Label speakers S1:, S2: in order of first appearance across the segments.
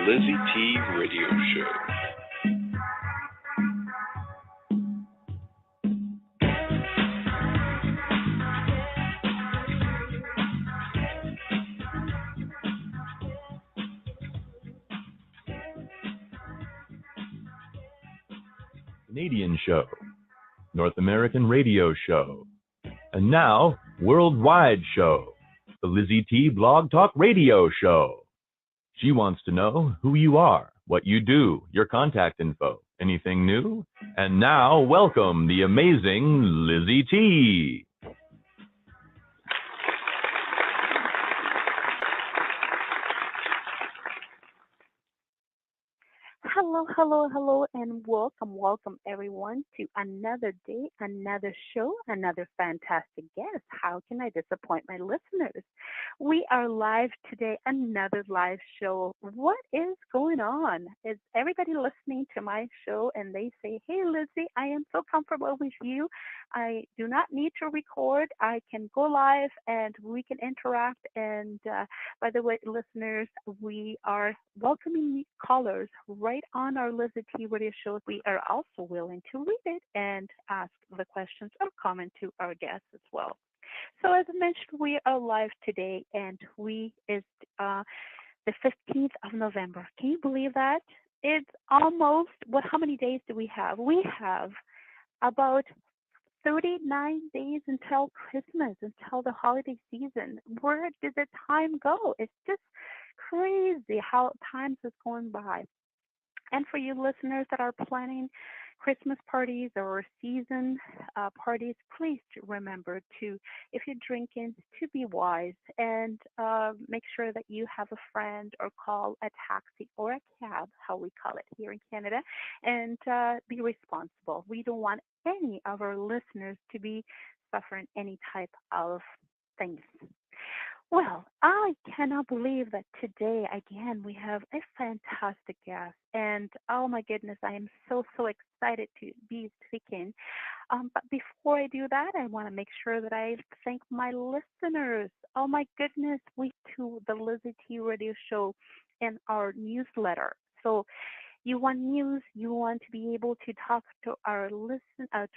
S1: LizyT Radio Show.
S2: Canadian show, North American radio show, and now worldwide show, the LizyT Blog Talk Radio Show. She wants to know who you are, what you do, your contact info, anything new. And now, welcome the amazing LizyT.
S3: Hello, and welcome everyone to another day, another show, another fantastic guest. How can I disappoint my listeners? We are live today, another live show. What is going on? Is everybody listening to my show and they say, hey, Lizzy, I am so comfortable with you. I do not need to record. I can go live and we can interact. And by the way, listeners, we are welcoming callers right on our LizyT radio show. We are also willing to read it and ask the questions or comment to our guests as well. So as I mentioned, we are live today, and we is the 15th of November. Can you believe that? It's almost, how many days do we have? We have about 39 days until Christmas, until the holiday season. Where did the time go? It's just crazy how time is going by. And for you listeners that are planning Christmas parties or season parties, please remember to, if you're drinking, to be wise and make sure that you have a friend or call a taxi or a cab, how we call it here in Canada, and be responsible. We don't want any of our listeners to be suffering any type of things. Well, I cannot believe that today, again, we have a fantastic guest. And oh my goodness, I am so excited to be speaking. But before I do that, I want to make sure that I thank my listeners. Oh my goodness, we do the LizyT radio show and our newsletter. So you want news, you want to be able to talk to our to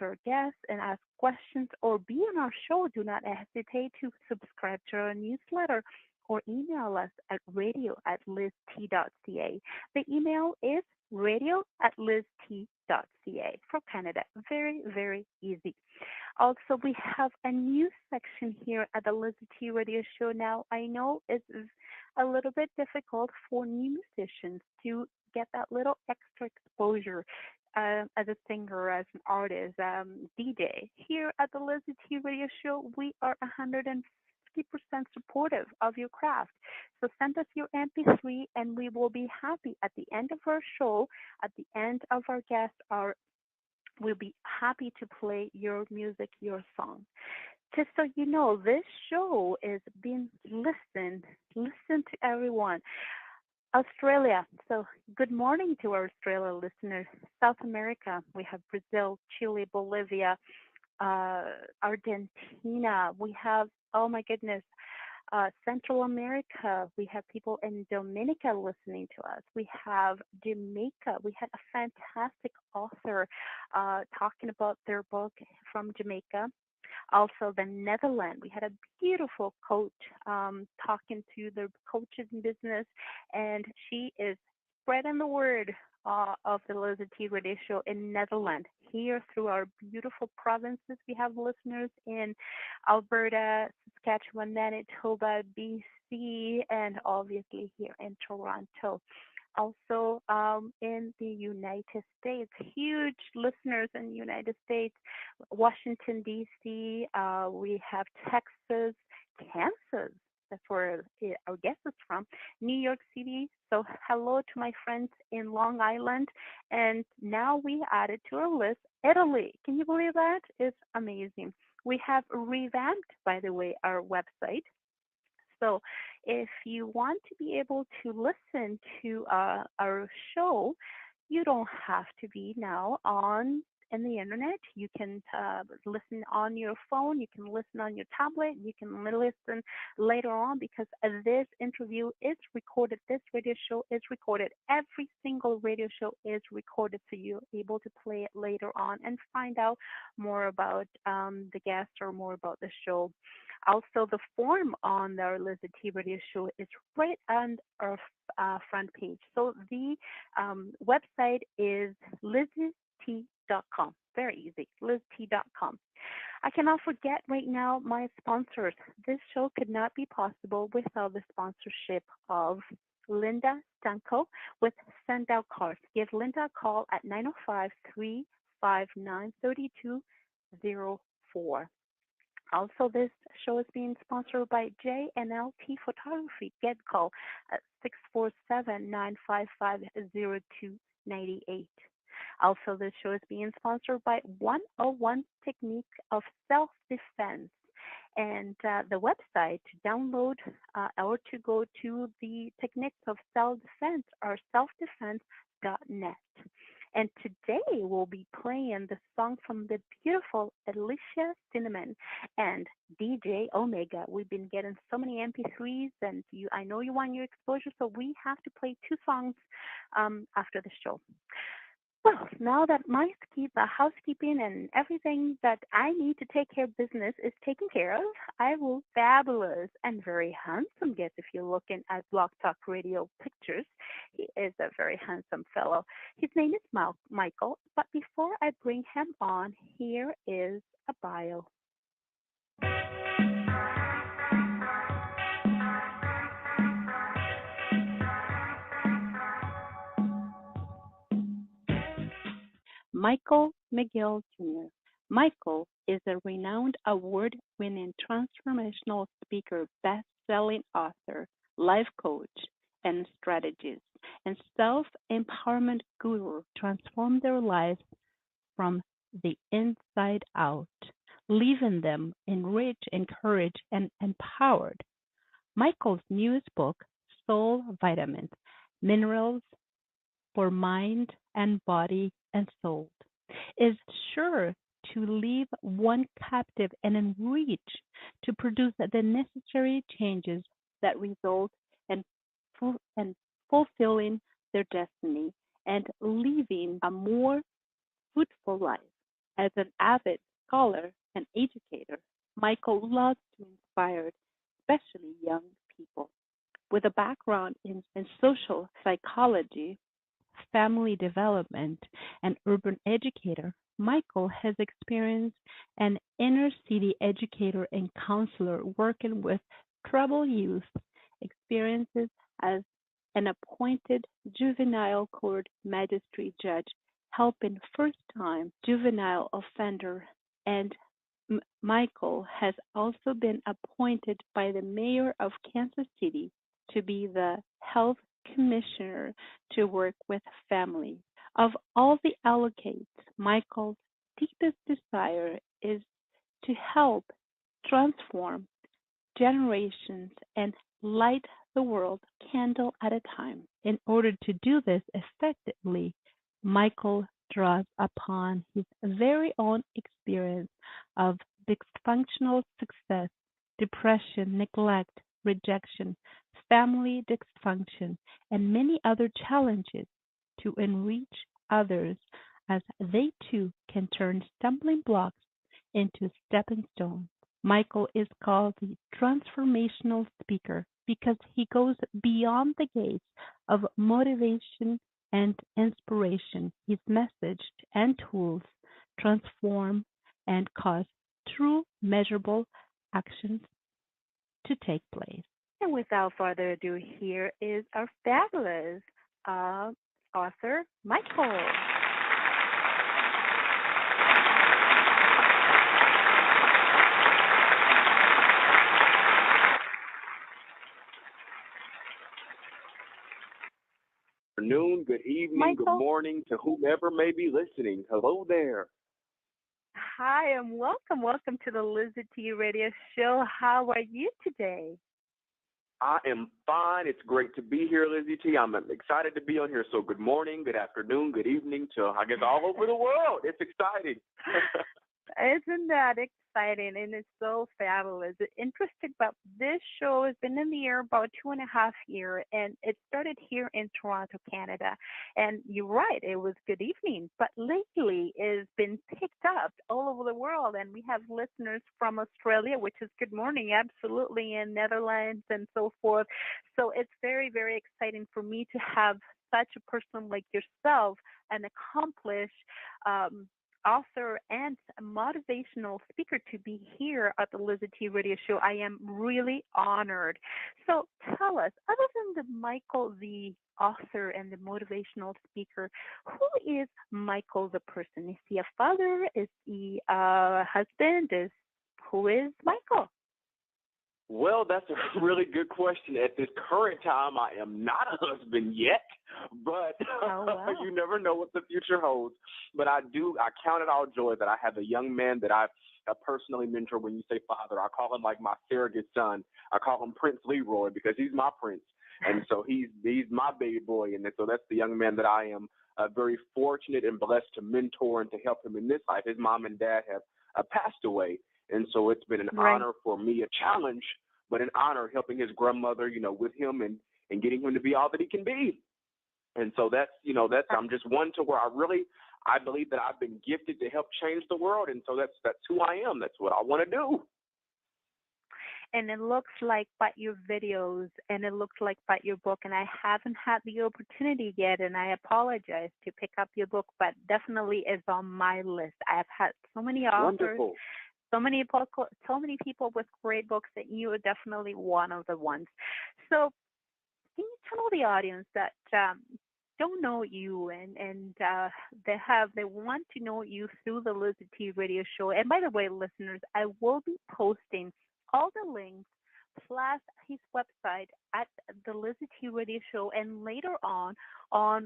S3: our guests and ask questions or be on our show, do not hesitate to subscribe to our newsletter or email us at radio@lizt.ca. The email is radio@lizt.ca for Canada. Very, very easy. Also, we have a new section here at the LizyT radio show now. I know it's a little bit difficult for new musicians to get that little extra exposure as a singer, as an artist, DJ. Here at the LizyT radio show, we are 150% supportive of your craft. So send us your MP3 and we will be happy at the end of our show, at the end of our guest hour, we'll be happy to play your music, your song. Just so you know, this show is being listened to everyone. Australia. So good morning to our Australia listeners. South America, we have Brazil, Chile, Bolivia, Argentina. We have, oh my goodness, Central America. We have people in Dominica listening to us. We have Jamaica. We had a fantastic author talking about their book from Jamaica. Also, the Netherlands, we had a beautiful coach talking to the coaches in business, and she is spreading the word of the LizyT radio show in Netherlands. Here through our beautiful provinces, we have listeners in Alberta, Saskatchewan, Manitoba, BC, and obviously here in Toronto. Also in the United States, huge listeners in the United States, Washington, D.C., we have Texas, Kansas, that's where our guest is from, New York City. So hello to my friends in Long Island. And now we added to our list, Italy. Can you believe that? It's amazing. We have revamped, by the way, our website. So if you want to be able to listen to our show, you don't have to be now on in the internet. You can listen on your phone. You can listen on your tablet. You can listen later on because this interview is recorded. This radio show is recorded. Every single radio show is recorded, so you're able to play it later on and find out more about the guest or more about the show. Also, the form on our LizyT radio show is right on our front page. So the website is LizyT.com. Very easy, LizyT.com. I cannot forget right now my sponsors. This show could not be possible without the sponsorship of Linda Stanko with Send Out Cars. Give Linda a call at 905-359-3204. Also, this show is being sponsored by J&LT Photography. Get call at 647-955-0298. Also, this show is being sponsored by 101 Technique of Self-Defense. And the website to download or to go to the techniques of self-defense are selfdefense.net. And today we'll be playing the song from the beautiful Alicia Cinnamon and DJ Omega. We've been getting so many MP3s, and I know you want your exposure, so we have to play two songs after the show. Well, now that the housekeeping and everything that I need to take care of business is taken care of, I will fabulous and very handsome guest. If you're looking at Blog Talk Radio pictures, he is a very handsome fellow. His name is Michael, but before I bring him on, here is a bio. Michael McGill Jr. Michael is a renowned award-winning transformational speaker, best-selling author, life coach, and strategist, and self-empowerment guru. Transform their lives from the inside out, leaving them enriched, encouraged, and empowered. Michael's newest book, Soul Vitamins, Minerals for Mind and Body and Soul, is sure to leave one captive and enriched to produce the necessary changes that result in fulfilling their destiny and living a more fruitful life. As an avid scholar and educator, Michael loves to inspire, especially young people. With a background in social psychology, family development, and urban educator, Michael has experience an inner city educator and counselor working with troubled youth, experiences as an appointed juvenile court magistrate judge, helping first-time juvenile offender, and Michael has also been appointed by the mayor of Kansas City to be the health commissioner to work with families. Of all the allocates, Michael's deepest desire is to help transform generations and light the world candle at a time. In order to do this effectively, Michael draws upon his very own experience of dysfunctional success, depression, neglect, rejection, family dysfunction, and many other challenges to enrich others as they too can turn stumbling blocks into stepping stones. Michael is called the transformational speaker because he goes beyond the gates of motivation and inspiration. His message and tools transform and cause true measurable actions to take place. And without further ado, here is our fabulous author, Michael.
S1: Good afternoon, good evening,
S3: Michael.
S1: Good morning to whomever may be listening. Hello there.
S3: Hi, and welcome to the LizyT Radio Show. How are you today?
S1: I am fine. It's great to be here, LizyT. I'm excited to be on here. So good morning, good afternoon, good evening to, I guess, all over the world. It's exciting.
S3: Isn't that exciting? And it's so fabulous. Interesting about this show has been in the air about 2.5 years, and it started here in Toronto, Canada. And you're right, it was good evening, but lately it's been picked up all over the world, and we have listeners from Australia, which is good morning, absolutely, and Netherlands and so forth. So it's very, very exciting for me to have such a person like yourself, an accomplished author and a motivational speaker to be here at the LizyT radio show. I am really honored. So tell us, other than the Michael, the author and the motivational speaker, who is Michael the person? Is he a father? Is he a husband? Who is Michael?
S1: Well, that's a really good question. At this current time, I am not a husband yet, but
S3: Oh, wow.
S1: you never know what the future holds. But I count it all joy that I have a young man that I personally mentor. When you say father, I call him like my surrogate son. I call him Prince Leroy because he's my prince. And so he's my baby boy. And so that's the young man that I am very fortunate and blessed to mentor and to help him in this life. His mom and dad have passed away. And so it's been an
S3: Right.
S1: honor for me, a challenge, but an honor helping his grandmother, with him and getting him to be all that he can be. And so that's I'm just one to where I believe that I've been gifted to help change the world. And so that's who I am. That's what I want to do.
S3: And it looks like by your videos and it looks like by your book, and I haven't had the opportunity yet, and I apologize to pick up your book, but definitely is on my list. I've had so many authors,
S1: Wonderful.
S3: so many people with great books, that you are definitely one of the ones. So can you tell the audience that don't know you and they want to know you through the LizyT radio show? And by the way, listeners, I will be posting all the links plus his website at the LizyT radio show, and later on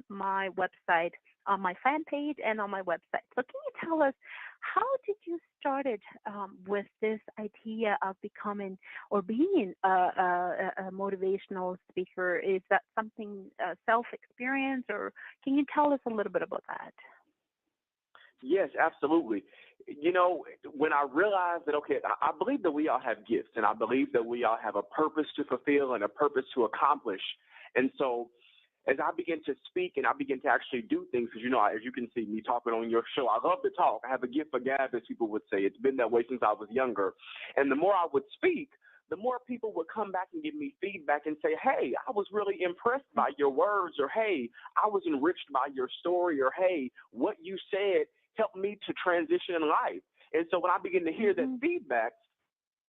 S3: my website, on my fan page and on my website. So can you tell us, how did you started with this idea of becoming or being a motivational speaker? Is that something self-experience, or can you tell us a little bit about that?
S1: Yes, absolutely. When I realized that, okay, I believe that we all have gifts, and I believe that we all have a purpose to fulfill and a purpose to accomplish. And so as I begin to speak and I begin to actually do things, because, as you can see me talking on your show, I love to talk. I have a gift for gab, as people would say. It's been that way since I was younger. And the more I would speak, the more people would come back and give me feedback and say, hey, I was really impressed by your words, or hey, I was enriched by your story, or hey, what you said helped me to transition in life. And so when I begin to hear that feedback,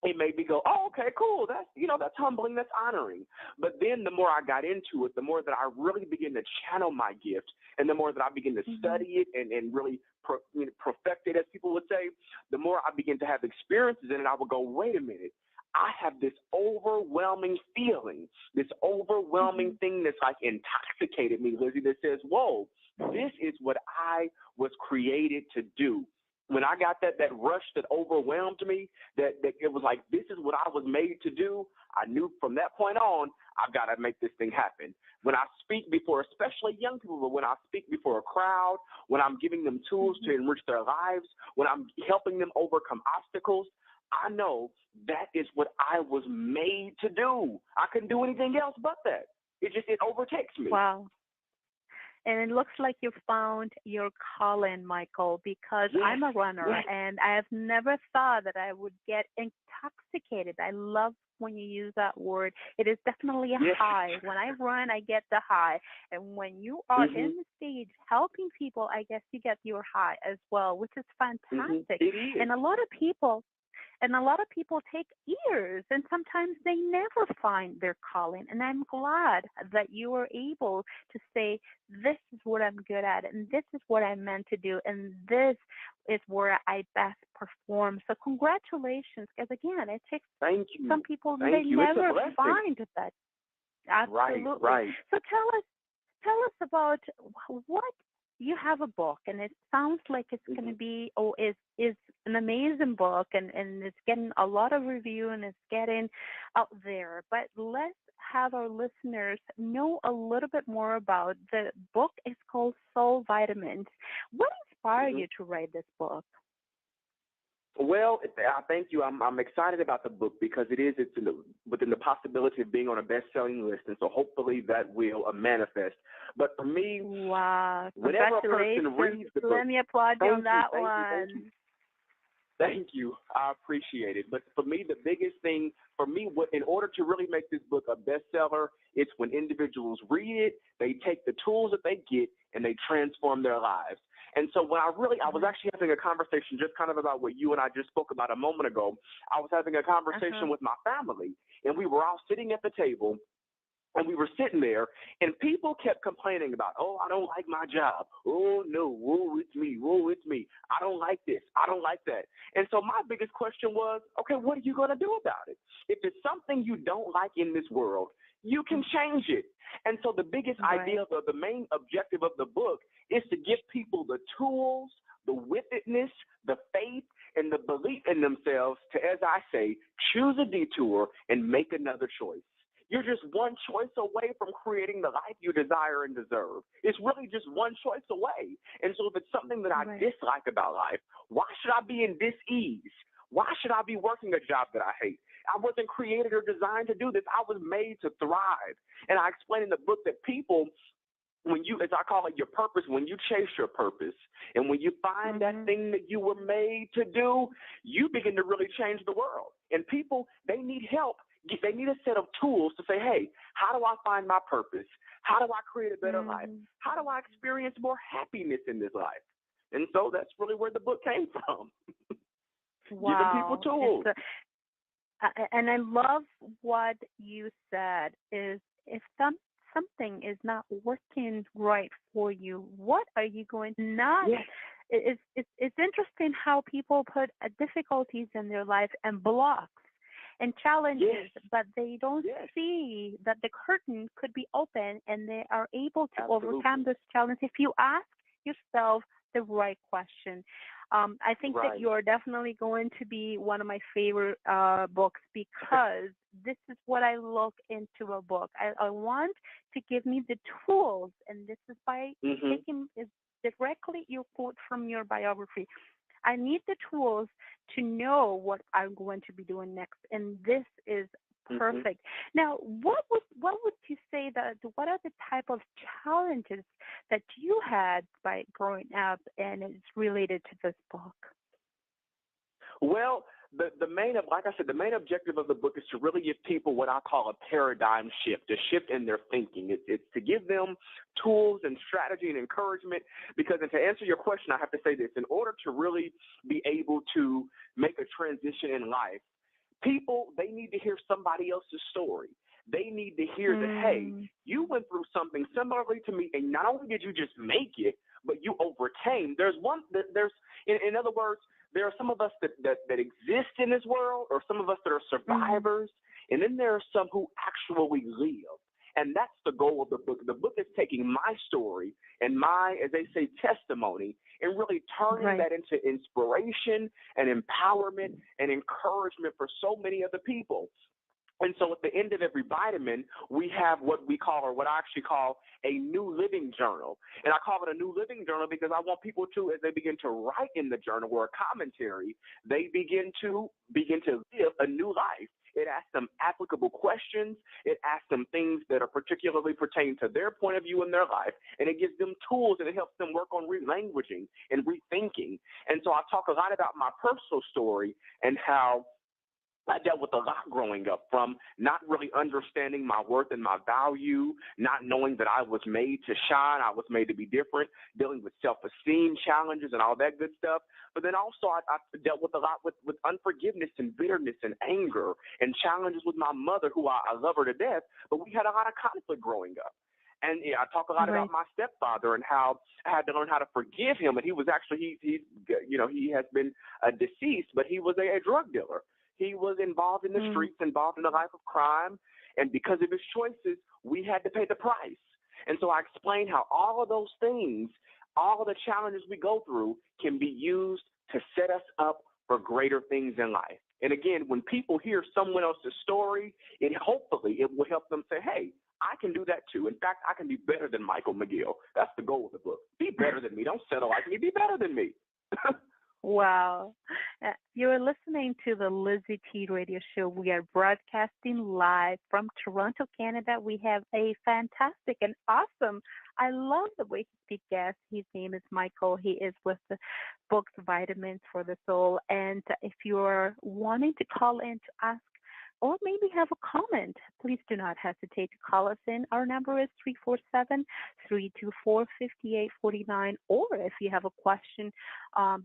S1: it made me go, oh, okay, cool. That's humbling, that's honoring. But then the more I got into it, the more that I really began to channel my gift, and the more that I began to study it and really perfect it, as people would say, the more I began to have experiences in it. I would go, wait a minute. I have this overwhelming feeling, this overwhelming thing that's like intoxicated me, Lizzie, that says, whoa, this is what I was created to do. When I got that rush that overwhelmed me, that it was like, this is what I was made to do, I knew from that point on, I've got to make this thing happen. When I speak before, especially young people, but when I speak before a crowd, when I'm giving them tools to enrich their lives, when I'm helping them overcome obstacles, I know that is what I was made to do. I couldn't do anything else but that. It overtakes me.
S3: Wow. And it looks like you found your calling, Michael, because I'm a runner, and I have never thought that I would get intoxicated. I love when you use that word. It is definitely a high. When I run, I get the high. And when you are in the stage helping people, I guess you get your high as well, which is fantastic.
S1: It is.
S3: And a lot of people take years, and sometimes they never find their calling. And I'm glad that you were able to say, this is what I'm good at, and this is what I'm meant to do, and this is where I best perform. So congratulations, because again, it takes some people, they never find that. Absolutely.
S1: Right.
S3: So tell us about what you have a book, and it sounds like it's going to be, is an amazing book, and it's getting a lot of review and it's getting out there. But let's have our listeners know a little bit more about the book. It's called Soul Vitamins. What inspired
S1: Mm-hmm.
S3: you to write this book?
S1: Well, I thank you. I'm excited about the book because within the possibility of being on a best-selling list, and so hopefully that will manifest. But for me,
S3: Wow,
S1: whenever a person
S3: congratulations.
S1: reads the book,
S3: Let me applaud you on
S1: thank you,
S3: that
S1: thank you, thank you.
S3: one.
S1: Thank you. I appreciate it. But for me, the biggest thing for me, in order to really make this book a bestseller, it's when individuals read it, they take the tools that they get, and they transform their lives. And so when I was actually having a conversation just kind of about what you and I just spoke about a moment ago. I was having a conversation with my family, and we were all sitting at the table, and we were sitting there, and people kept complaining about, oh, I don't like my job. Oh, no, whoa, it's me. Whoa, it's me. I don't like this. I don't like that. And so my biggest question was, okay, what are you going to do about it? If it's something you don't like in this world, you can change it. And so the biggest idea, the main objective of the book is to give people the tools, the wittedness, the faith, and the belief in themselves to, as I say, choose a detour and make another choice. You're just one choice away from creating the life you desire and deserve. It's really just one choice away. And so if it's something that I dislike about life, why should I be in dis-ease? Why should I be working a job that I hate? I wasn't created or designed to do this. I was made to thrive. And I explain in the book that people, when you, as I call it, your purpose, when you chase your purpose and when you find that thing that you were made to do, you begin to really change the world. And people, they need help. They need a set of tools to say, hey, how do I find my purpose? How do I create a better life? How do I experience more happiness in this life? And so that's really where the book came from. Giving people tools.
S3: And I love what you said is if something is not working right for you, what are you going to not?
S1: Yes.
S3: It's interesting how people put difficulties in their life and blocks and challenges, but they don't see that the curtain could be open and they are able to overcome this challenge if you ask yourself the right question. I think that you're definitely going to be one of my favorite books because this is what I look into a book. I want to give me the tools, and this is by taking is directly your quote from your biography. I need the tools to know what I'm going to be doing next, and this is perfect. Now, what would you say that what are the type of challenges that you had by growing up, and it's related to this book?
S1: Well, the main, like I said, the main objective of the book is to really give people what I call a paradigm shift, a shift in their thinking. It's to give them tools and strategy and encouragement. Because, and to answer your question, I have to say this: in order to really be able to make a transition in life, people, they need to hear somebody else's story. They need to hear that, hey, you went through something similarly to me, and not only did you just make it, but you overcame. In other words, there are some of us that exist in this world, or some of us that are survivors, and then there are some who actually live. And that's the goal of the book. The book is taking my story and my, as they say, testimony, and really turning that into inspiration and empowerment and encouragement for so many other people. And so at the end of every vitamin, we have what we call, or what I actually call, a new living journal. And I call it a new living journal because I want people to, as they begin to write in the journal or a commentary, they begin to live a new life. It asks them applicable questions. It asks them things that are particularly pertaining to their point of view in their life. And it gives them tools, and it helps them work on relanguaging and rethinking. And so I talk a lot about my personal story and how I dealt with a lot growing up, from not really understanding my worth and my value, not knowing that I was made to shine, I was made to be different, dealing with self-esteem challenges and all that good stuff. But then also I dealt with a lot with unforgiveness and bitterness and anger and challenges with my mother, who I love her to death, but we had a lot of conflict growing up. And I talk a lot about my stepfather and how I had to learn how to forgive him. And he was actually, he has been deceased, but he was a drug dealer. He was involved in the streets, involved in a life of crime, and because of his choices, we had to pay the price. And so I explained how all of those things all of the challenges we go through can be used to set us up for greater things in life. And again, when people hear someone else's story, hopefully it will help them say, hey, I can do that too. In fact, I can be better than Michael McGill. That's the goal of the book. Be better than me. Don't settle like me. Be better than me.
S3: Wow. You're listening to the LizyT radio show. We are broadcasting live from Toronto, Canada. We have a fantastic and awesome, I love the way he speaks guest. His name is Michael. He is with the books Vitamins for the Soul. And if you're wanting to call in to ask or maybe have a comment, please do not hesitate to call us in. Our number is 347-324-5849. Or if you have a question,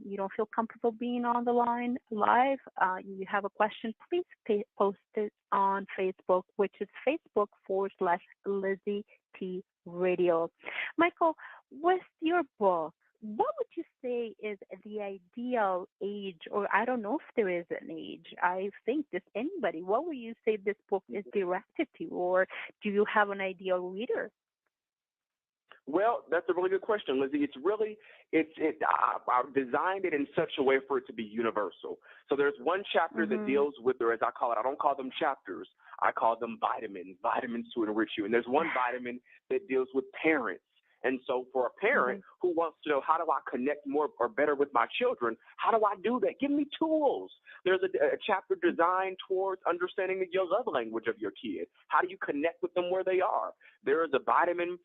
S3: you don't feel comfortable being on the line live, you have a question, please post it on Facebook, which is Facebook.com/LizyT Radio. Michael, with your book, what would you say is the ideal age, or I don't know if there is an age, I think just anybody, what would you say this book is directed to, or do you have an ideal reader?
S1: Well, that's a really good question, Lizzie. I've designed it in such a way for it to be universal. So there's one chapter that deals with, or as I call it, I don't call them chapters, I call them vitamins to enrich you. And there's one vitamin that deals with parents. And so for a parent who wants to know, how do I connect more or better with my children? How do I do that? Give me tools. There's a chapter designed towards understanding your love language of your kid. How do you connect with them where they are? There is a vitamin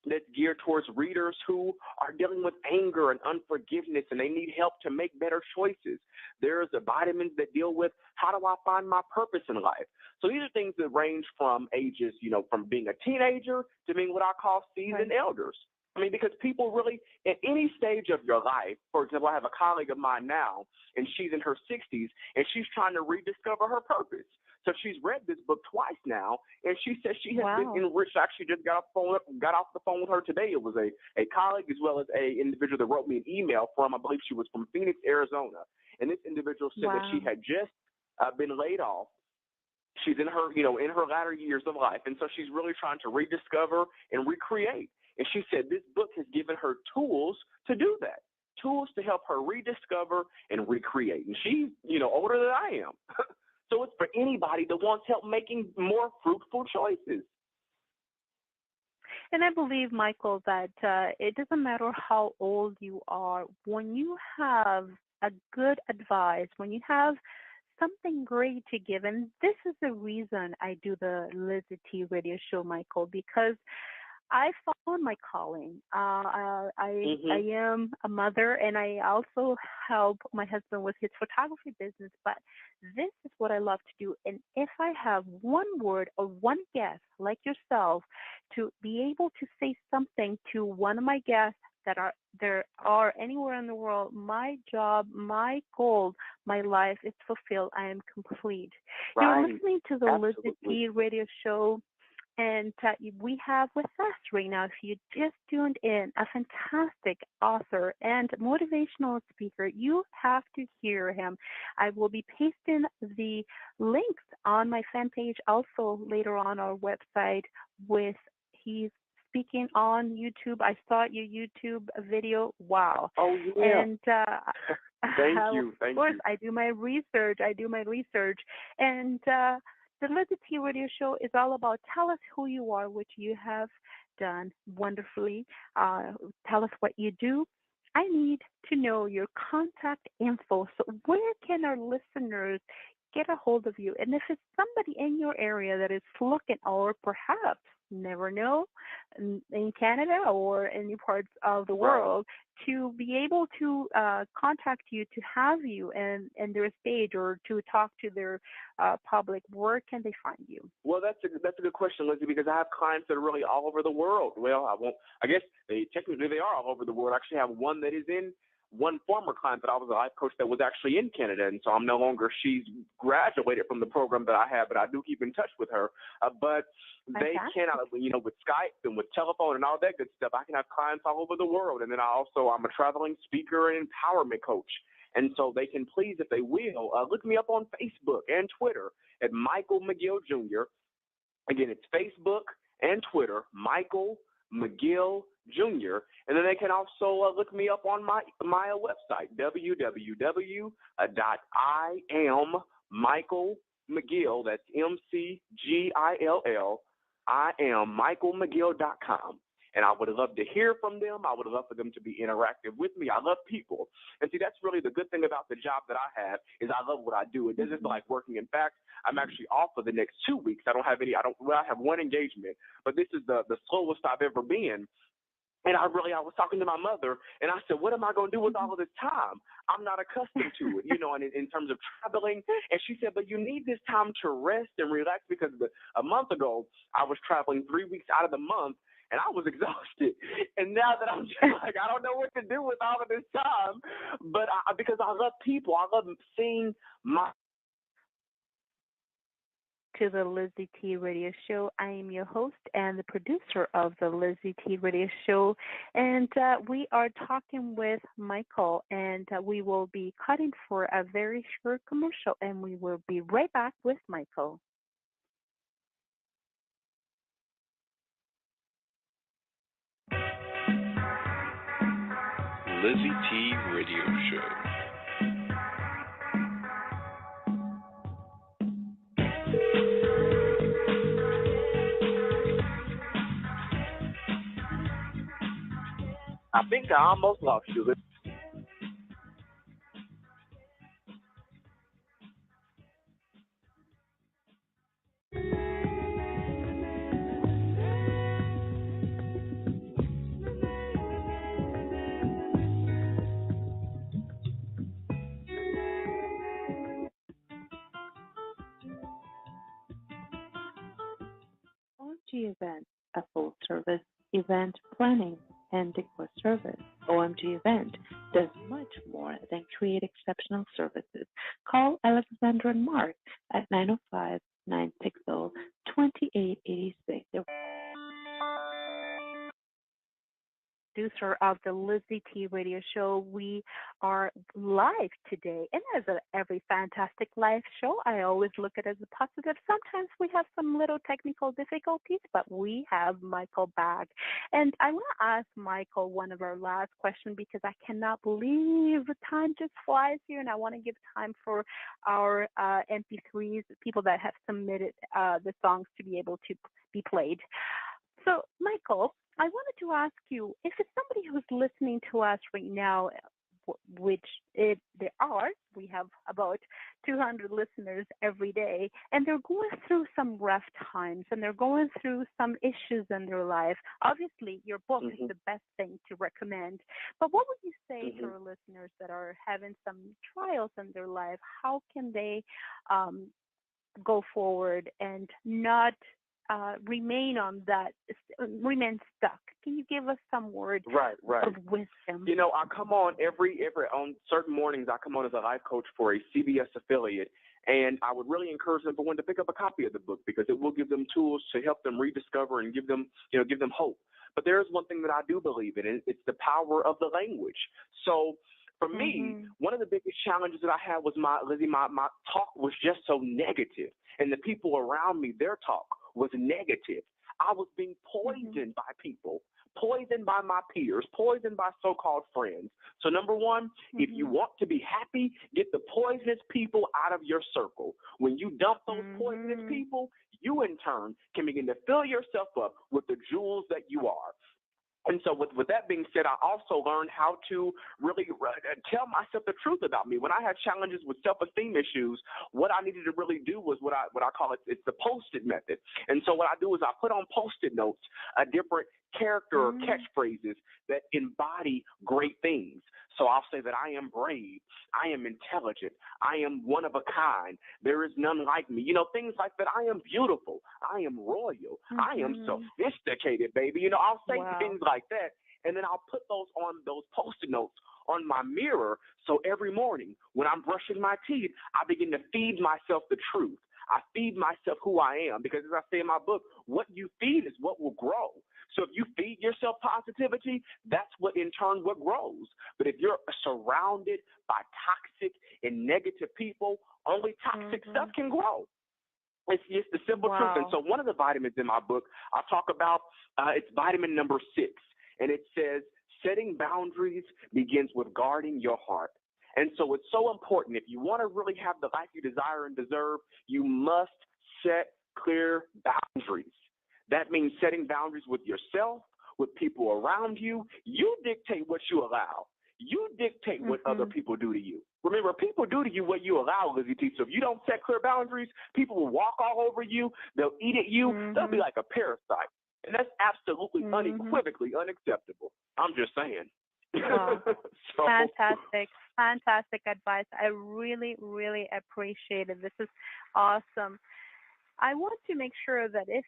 S1: that's geared towards readers who are dealing with anger and unforgiveness, and they need help to make better choices. There's the vitamins that deal with, how do I find my purpose in life? So these are things that range from ages, from being a teenager to being what I call seasoned elders. I mean, because people really, at any stage of your life, for example, I have a colleague of mine now, and she's in her 60s, and she's trying to rediscover her purpose. So she's read this book twice now, and she says she has been enriched. I actually just got off the phone with her today. It was a colleague as well as a individual that wrote me an email from, I believe she was from Phoenix, Arizona. And this individual said that she had just been laid off. She's in her, in her latter years of life, and so she's really trying to rediscover and recreate. And she said this book has given her tools to do that, tools to help her rediscover and recreate. And she's, older than I am. So it's for anybody that wants help making more fruitful choices.
S3: And I believe, Michael, that it doesn't matter how old you are. When you have a good advice, when you have something great to give, and this is the reason I do the LizyT radio show, Michael, because I found my calling. I am a mother, and I also help my husband with his photography business. But this is what I love to do. And if I have one word or one guest like yourself to be able to say something to one of my guests that are anywhere in the world, my job, my goal, my life is fulfilled. I am complete. You're listening to the LizyT radio show. And we have with us right now, if you just tuned in, a fantastic author and motivational speaker. You have to hear him. I will be pasting the links on my fan page, also later on our website. He's speaking on YouTube. I saw your YouTube video. Wow.
S1: Oh, yeah.
S3: And
S1: Thank you.
S3: Of course, I do my research. And the LizyT radio show is all about tell us who you are, which you have done wonderfully. Tell us what you do. I need to know your contact info. So where can our listeners get a hold of you? And if it's somebody in your area that is looking, or perhaps, never know, in Canada or any parts of the world, to be able to contact you, to have you in their stage, or to talk to their public, where can they find you?
S1: Well, that's a good question, Lizzie, because I have clients that are really all over the world. Well, I guess technically they are all over the world. I actually have one that is in, one former client that I was a life coach that was actually in Canada, and so I'm no longer, she's graduated from the program that I have, but I do keep in touch with her. But they can, with Skype and with telephone and all that good stuff, I can have clients all over the world. And then I'm a traveling speaker and empowerment coach. And so they can please, if they will, look me up on Facebook and Twitter at Michael McGill Jr. Again, it's Facebook and Twitter, Michael McGill Jr. And then they can also look me up on my website, www.IamMichaelMcGill, that's McGill, IamMichaelMcGill.com. And I would love to hear from them. I would love for them to be interactive with me. I love people. And see, that's really the good thing about the job that I have is I love what I do. It doesn't like working. In fact, I'm actually off for the next 2 weeks. I have one engagement, but this is the slowest I've ever been. And I was talking to my mother, and I said, what am I going to do with all of this time? I'm not accustomed to it, and in terms of traveling. And she said, but you need this time to rest and relax because a month ago, I was traveling 3 weeks out of the month, and I was exhausted. And now that I'm just like, I don't know what to do with all of this time, but because I love people, I love seeing my
S3: to the LizyT Radio Show. I am your host and the producer of the LizyT Radio Show, and we are talking with Michael, and we will be cutting for a very short commercial, and we will be right back with Michael.
S4: LizyT Radio Show.
S1: I think I almost lost you.
S3: OMG Event, a full-service event planning and decor service. OMG Event does much more than create exceptional services. Call Alexandra and Mark at 905-960-2886. Producer of the LizyT Radio Show. We are live today, and as every fantastic live show, I always look at it as a positive. Sometimes we have some little technical difficulties, but we have Michael back. And I want to ask Michael one of our last questions because I cannot believe the time just flies here, and I want to give time for our MP3s, people that have submitted the songs to be able to be played. So, Michael, I wanted to ask you, if it's somebody who's listening to us right now, which there are, we have about 200 listeners every day, and they're going through some rough times, and they're going through some issues in their life. Obviously, your book is the best thing to recommend. But what would you say to our listeners that are having some trials in their life? How can they go forward and not remain remain stuck? Can you give us some words of wisdom?
S1: I come on on certain mornings. I come on as a life coach for a CBS affiliate, and I would really encourage everyone to pick up a copy of the book because it will give them tools to help them rediscover and give them hope. But there is one thing that I do believe in, and it's the power of the language. So for me, one of the biggest challenges that I had was my talk was just so negative, and the people around me, their talk was negative. I was being poisoned by people, poisoned by my peers, poisoned by so-called friends. So number one, if you want to be happy, get the poisonous people out of your circle. When you dump those poisonous people, you in turn can begin to fill yourself up with the jewels that you are. And so with that being said, I also learned how to really tell myself the truth about me. When I had challenges with self-esteem issues, what I needed to really do was what I call it's the Post-it method. And so what I do is I put on Post-it notes different character or catchphrases that embody great things. So I'll say that I am brave, I am intelligent, I am one of a kind, there is none like me. Things like that. I am beautiful, I am royal, I am sophisticated, baby. I'll say things like that, and then I'll put those on those Post-it notes on my mirror. So every morning when I'm brushing my teeth, I begin to feed myself the truth. I feed myself who I am, because as I say in my book, what you feed is what will grow. So if you feed yourself positivity, that's what in turn what grows. But if you're surrounded by toxic and negative people, only toxic stuff can grow. It's just the simple truth. And so one of the vitamins in my book, I talk about, it's vitamin number 6. and it says, setting boundaries begins with guarding your heart. And so it's so important. If you want to really have the life you desire and deserve, you must set clear boundaries. That means setting boundaries with yourself, with people around you. You dictate what you allow. You dictate what other people do to you. Remember, people do to you what you allow, LizyT. So if you don't set clear boundaries, people will walk all over you. They'll eat at you. They'll be like a parasite. And that's absolutely unequivocally unacceptable. I'm just saying.
S3: Wow. Fantastic advice. I really, really appreciate it. This is awesome. I want to make sure that if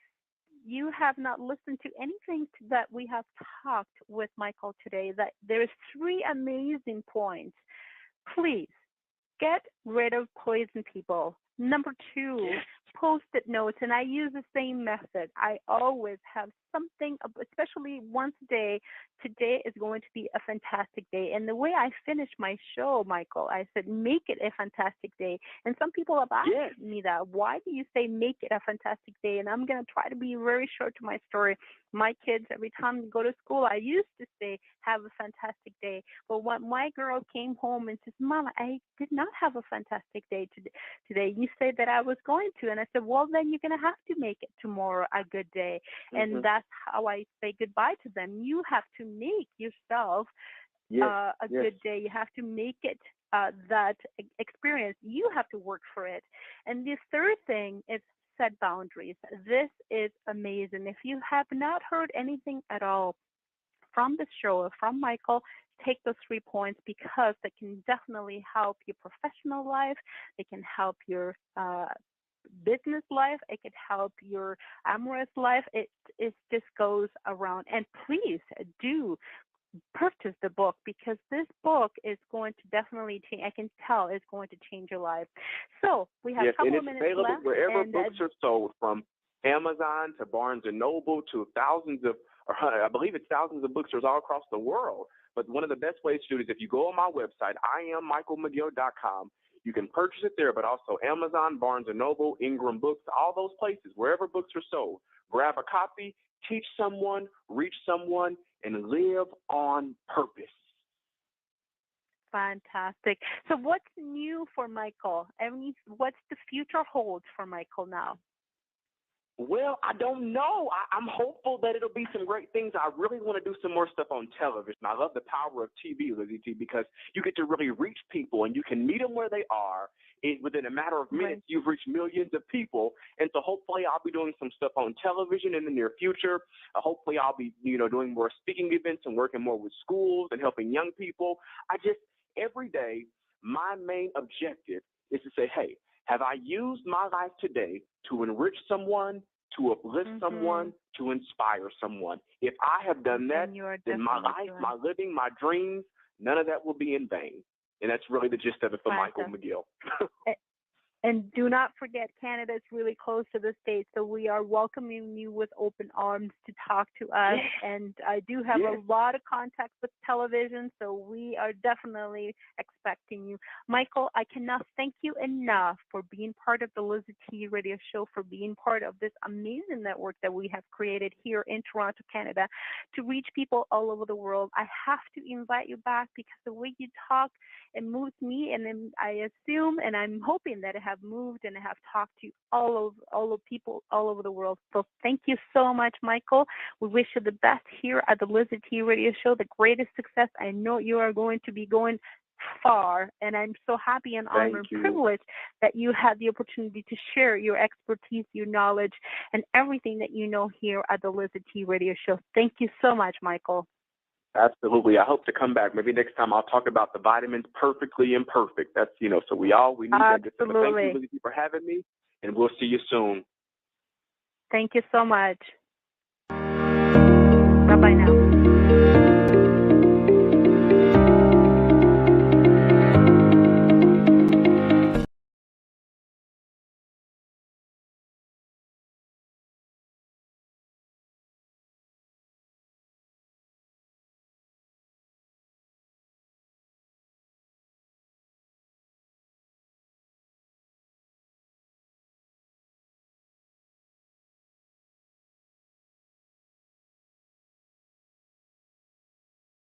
S3: you have not listened to anything that we have talked with Michael today, that there's 3 amazing points. Please get rid of poison people. Number 2, Post-it notes, and I use the same method. I always have something, especially once a day. Today is going to be a fantastic day. And the way I finish my show, Michael, I said, make it a fantastic day. And some people have asked me that. Why do you say make it a fantastic day? And I'm going to try to be very short to my story. My kids, every time they go to school, I used to say, have a fantastic day. But when my girl came home and says, Mama, I did not have a fantastic day today. You said that I was going to. And I said, well, then you're going to have to make it tomorrow a good day. And that's how I say goodbye to them. You have to make yourself a good day. You have to make it that experience. You have to work for it. And the third thing is set boundaries. This is amazing. If you have not heard anything at all from the show or from Michael, take those 3 points, because they can definitely help your professional life. They can help your business life. It could help your amorous life. It just goes around. And please do purchase the book, because this book is going to definitely change. I can tell it's going to change your life. So we have a couple of minutes left.
S1: Yes, and it's available wherever books are sold, from Amazon to Barnes & Noble to thousands of bookstores all across the world. But one of the best ways to do it is if you go on my website, IamMichaelMcGill.com. You can purchase it there, but also Amazon, Barnes & Noble, Ingram Books, all those places, wherever books are sold. Grab a copy, teach someone, reach someone, and live on purpose.
S3: Fantastic. So what's new for Michael? What's the future holds for Michael now?
S1: Well, I don't know. I'm hopeful that it'll be some great things. I really want to do some more stuff on television. I love the power of TV, LizyT, because you get to really reach people and you can meet them where they are. Within a matter of minutes, you've reached millions of people. And so hopefully I'll be doing some stuff on television in the near future. Hopefully I'll be, doing more speaking events and working more with schools and helping young people. Every day, my main objective is to say, hey, have I used my life today to enrich someone, to uplift someone, to inspire someone? If I have done that, then my life, my living, my dreams, none of that will be in vain. And that's really the gist of it for Michael McGill.
S3: And do not forget, Canada is really close to the States, so we are welcoming you with open arms to talk to us. And I do have a lot of contacts with television, so we are definitely expecting you. Michael, I cannot thank you enough for being part of the LizyT radio show, for being part of this amazing network that we have created here in Toronto, Canada, to reach people all over the world. I have to invite you back, because the way you talk, it moves me, and then I assume, and I'm hoping that I have moved and I have talked to all of people all over the world. So thank you so much, Michael. We wish you the best here at the LizyT radio show, the greatest success. I know you are going to be going far, and I'm so happy and honored and privileged that you had the opportunity to share your expertise, your knowledge, and everything that you know here at the LizyT radio show. Thank you so much, Michael.
S1: Absolutely. I hope to come back. Maybe next time I'll talk about the vitamins perfectly imperfect. That's, so we need that. But thank you, LizyT, for having me, and we'll see you soon.
S3: Thank you so much. Bye-bye now.